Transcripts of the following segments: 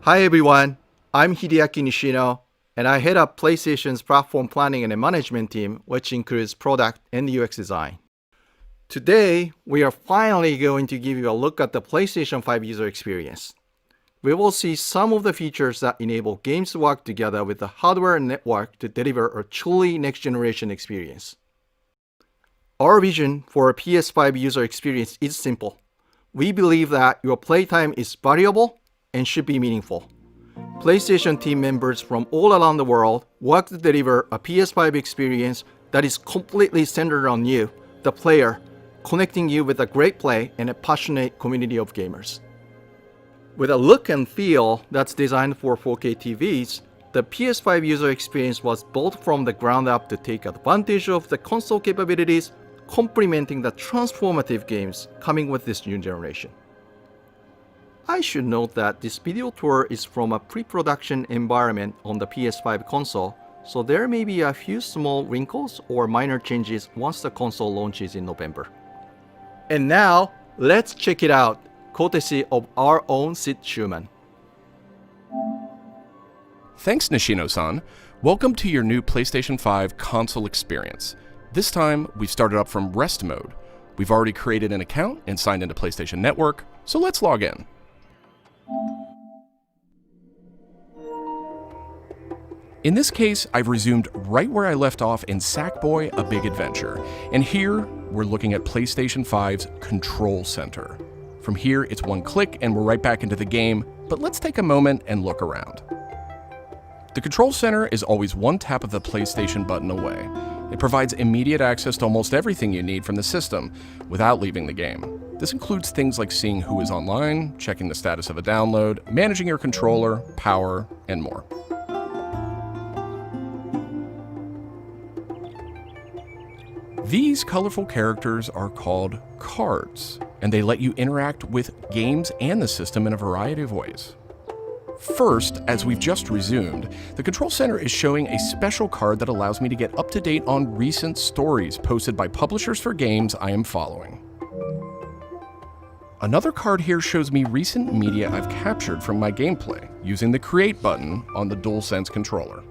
Hi everyone, I'm Hideaki Nishino, and I head up PlayStation's platform planning and management team, which includes product and UX design. Today, we are finally going to give you a look at the PlayStation 5 user experience. We will see some of the features that enable games to work together with the hardware and network to deliver a truly next-generation experience. Our vision for a PS5 user experience is simple. We believe that your playtime is valuable and should be meaningful. PlayStation team members from all around the world work to deliver a PS5 experience that is completely centered on you, the player, connecting you with a great play and a passionate community of gamers. With a look and feel that's designed for 4K TVs, the PS5 user experience was built from the ground up to take advantage of the console capabilities, complementing the transformative games coming with this new generation. I should note that this video tour is from a pre-production environment on the PS5 console, so there may be a few small wrinkles or minor changes once the console launches in November. And now, let's check it out, courtesy of our own Sid Schumann. Thanks, Nishino-san. Welcome to your new PlayStation 5 console experience. This time, we've started up from rest mode. We've already created an account and signed into PlayStation Network, so let's log in. In this case, I've resumed right where I left off in Sackboy: A Big Adventure, and here we're looking at PlayStation 5's Control Center. From here, it's one click and we're right back into the game, but let's take a moment and look around. The Control Center is always one tap of the PlayStation button away. It provides immediate access to almost everything you need from the system without leaving the game. This includes things like seeing who is online, checking the status of a download, managing your controller, power, and more. These colorful characters are called cards, and they let you interact with games and the system in a variety of ways. First, as we've just resumed, the Control Center is showing a special card that allows me to get up to date on recent stories posted by publishers for games I am following. Another card here shows me recent media I've captured from my gameplay using the Create button on the DualSense controller.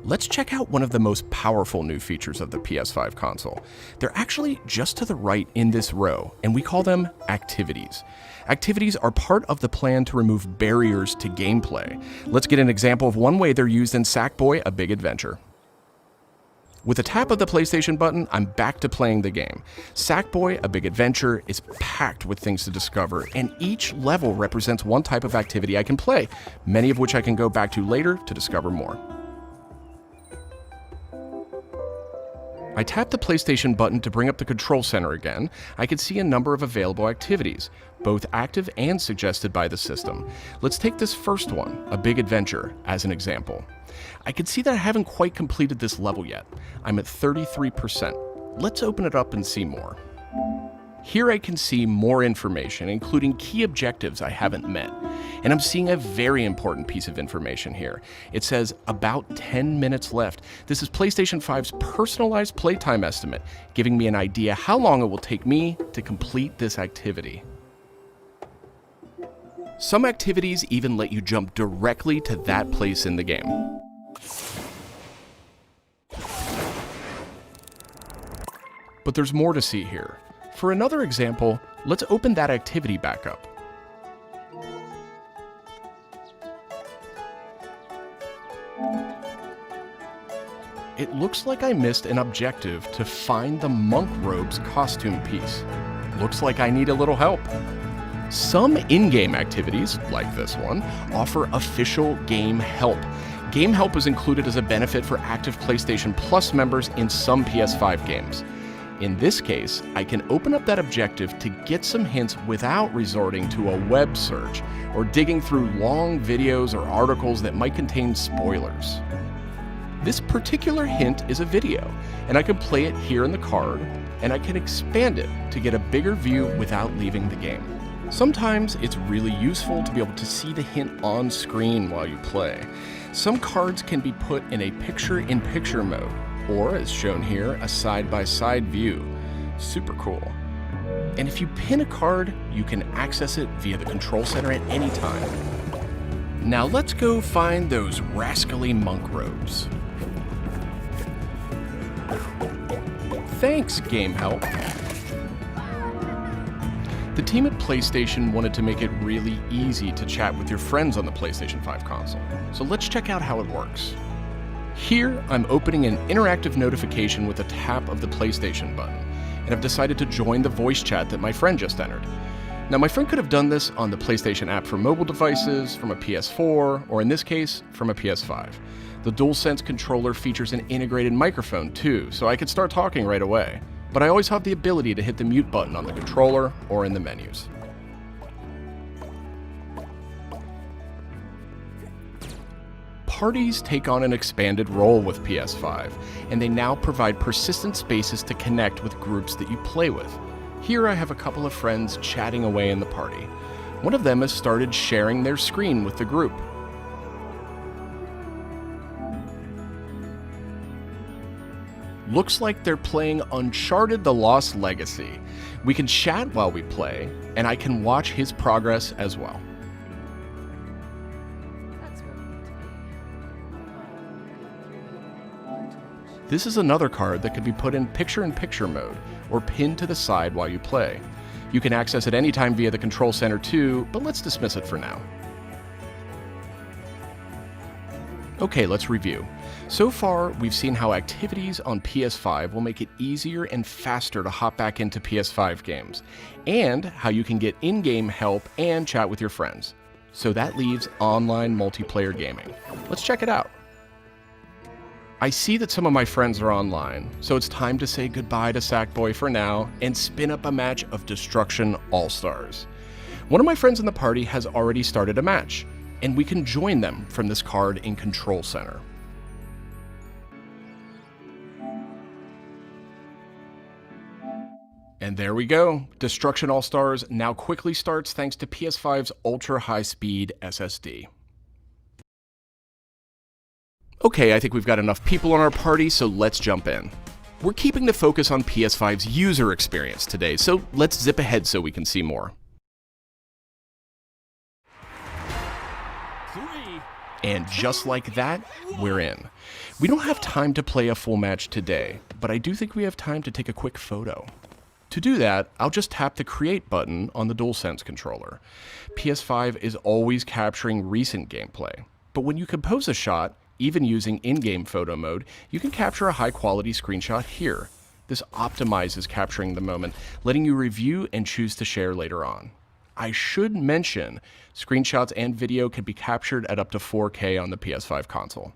Let's check out one of the most powerful new features of the PS5 console. They're actually just to the right in this row, and we call them activities. Activities are part of the plan to remove barriers to gameplay. Let's get an example of one way they're used in Sackboy: A Big Adventure. With a tap of the PlayStation button, I'm back to playing the game. Sackboy: A Big Adventure is packed with things to discover, and each level represents one type of activity I can play, many of which I can go back to later to discover more. I tap the PlayStation button to bring up the Control Center again. I can see a number of available activities, both active and suggested by the system. Let's take this first one, A Big Adventure, as an example. I can see that I haven't quite completed this level yet. I'm at 33%. Let's open it up and see more. Here I can see more information, including key objectives I haven't met. And I'm seeing a very important piece of information here. It says about 10 minutes left. This is PlayStation 5's personalized playtime estimate, giving me an idea how long it will take me to complete this activity. Some activities even let you jump directly to that place in the game. But there's more to see here. For another example, let's open that activity back up. It looks like I missed an objective to find the monk robe's costume piece. Looks like I need a little help. Some in-game activities, like this one, offer official game help. Game help is included as a benefit for active PlayStation Plus members in some PS5 games. In this case, I can open up that objective to get some hints without resorting to a web search or digging through long videos or articles that might contain spoilers. This particular hint is a video, and I can play it here in the card, and I can expand it to get a bigger view without leaving the game. Sometimes it's really useful to be able to see the hint on screen while you play. Some cards can be put in a picture-in-picture mode, or as shown here, a side-by-side view. Super cool. And if you pin a card, you can access it via the Control Center at any time. Now let's go find those rascally monk robes. Thanks, Game Help. The team at PlayStation wanted to make it really easy to chat with your friends on the PlayStation 5 console, so let's check out how it works. Here, I'm opening an interactive notification with a tap of the PlayStation button, and I've decided to join the voice chat that my friend just entered. Now, my friend could have done this on the PlayStation app for mobile devices, from a PS4, or in this case, from a PS5. The DualSense controller features an integrated microphone too, so I could start talking right away. But I always have the ability to hit the mute button on the controller or in the menus. Parties take on an expanded role with PS5, and they now provide persistent spaces to connect with groups that you play with. Here I have a couple of friends chatting away in the party. One of them has started sharing their screen with the group. Looks like they're playing Uncharted: The Lost Legacy. We can chat while we play, and I can watch his progress as well. This is another card that could be put in picture-in-picture mode, or pinned to the side while you play. You can access it anytime via the control center too, but let's dismiss it for now. Okay, let's review. So far, we've seen how activities on PS5 will make it easier and faster to hop back into PS5 games, and how you can get in-game help and chat with your friends. So that leaves online multiplayer gaming. Let's check it out. I see that some of my friends are online, so it's time to say goodbye to Sackboy for now and spin up a match of Destruction All-Stars. One of my friends in the party has already started a match, and we can join them from this card in Control Center. And there we go. Destruction All-Stars now quickly starts thanks to PS5's ultra-high-speed SSD. Okay, I think we've got enough people on our party, so let's jump in. We're keeping the focus on PS5's user experience today, so let's zip ahead so we can see more. And just like that, we're in. We don't have time to play a full match today, but I do think we have time to take a quick photo. To do that, I'll just tap the Create button on the DualSense controller. PS5 is always capturing recent gameplay, but when you compose a shot, even using in-game photo mode, you can capture a high-quality screenshot here. This optimizes capturing the moment, letting you review and choose to share later on. I should mention, screenshots and video can be captured at up to 4K on the PS5 console.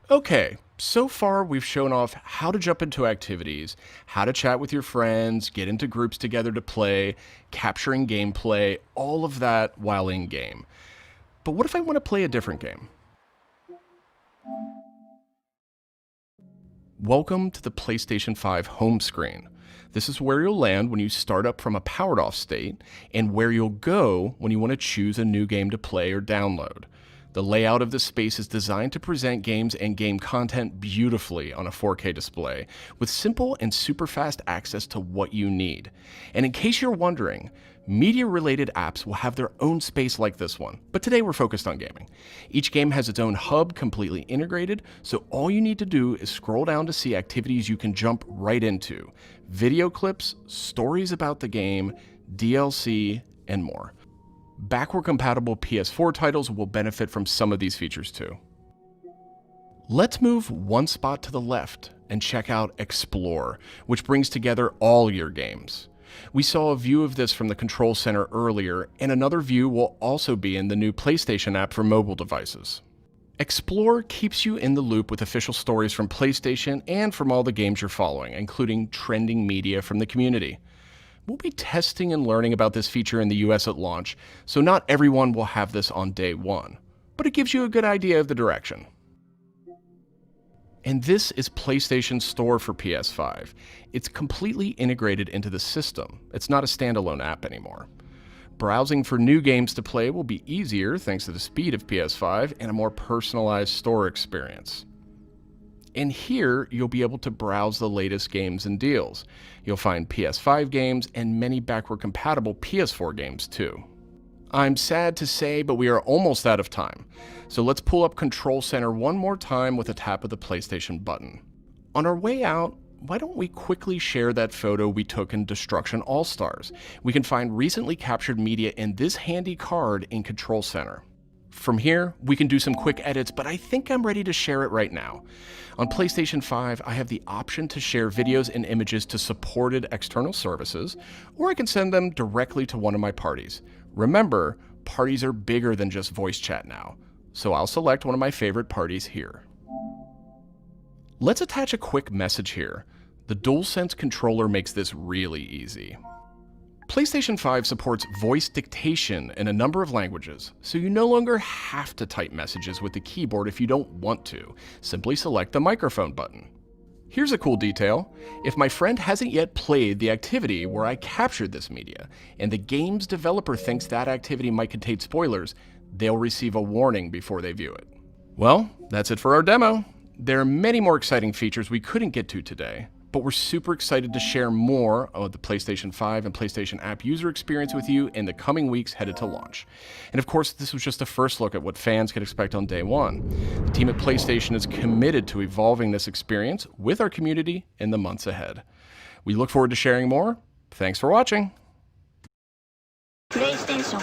Okay, so far we've shown off how to jump into activities, how to chat with your friends, get into groups together to play, capturing gameplay, all of that while in-game. But what if I want to play a different game? Welcome to the PlayStation 5 home screen. This is where you'll land when you start up from a powered off state, and where you'll go when you want to choose a new game to play or download. The layout of this space is designed to present games and game content beautifully on a 4K display, with simple and super fast access to what you need. And in case you're wondering, media-related apps will have their own space like this one, but today we're focused on gaming. Each game has its own hub completely integrated, so all you need to do is scroll down to see activities you can jump right into. Video clips, stories about the game, DLC, and more. Backward-compatible PS4 titles will benefit from some of these features too. Let's move one spot to the left and check out Explore, which brings together all your games. We saw a view of this from the Control Center earlier, and another view will also be in the new PlayStation app for mobile devices. Explore keeps you in the loop with official stories from PlayStation and from all the games you're following, including trending media from the community. We'll be testing and learning about this feature in the US at launch, so not everyone will have this on day one, but it gives you a good idea of the direction. And this is PlayStation Store for PS5. It's completely integrated into the system. It's not a standalone app anymore. Browsing for new games to play will be easier thanks to the speed of PS5 and a more personalized store experience. And here, you'll be able to browse the latest games and deals. You'll find PS5 games and many backward-compatible PS4 games too. I'm sad to say, but we are almost out of time. So let's pull up Control Center one more time with a tap of the PlayStation button. On our way out, why don't we quickly share that photo we took in Destruction All-Stars? We can find recently captured media in this handy card in Control Center. From here, we can do some quick edits, but I think I'm ready to share it right now. On PlayStation 5, I have the option to share videos and images to supported external services, or I can send them directly to one of my parties. Remember, parties are bigger than just voice chat now, so I'll select one of my favorite parties here. Let's attach a quick message here. The DualSense controller makes this really easy. PlayStation 5 supports voice dictation in a number of languages, so you no longer have to type messages with the keyboard if you don't want to. Simply select the microphone button. Here's a cool detail. If my friend hasn't yet played the activity where I captured this media, and the game's developer thinks that activity might contain spoilers, they'll receive a warning before they view it. Well, that's it for our demo. There are many more exciting features we couldn't get to today, but we're super excited to share more of the PlayStation 5 and PlayStation app user experience with you in the coming weeks headed to launch. And of course, this was just a first look at what fans can expect on day one. The team at PlayStation is committed to evolving this experience with our community in the months ahead. We look forward to sharing more. Thanks for watching. PlayStation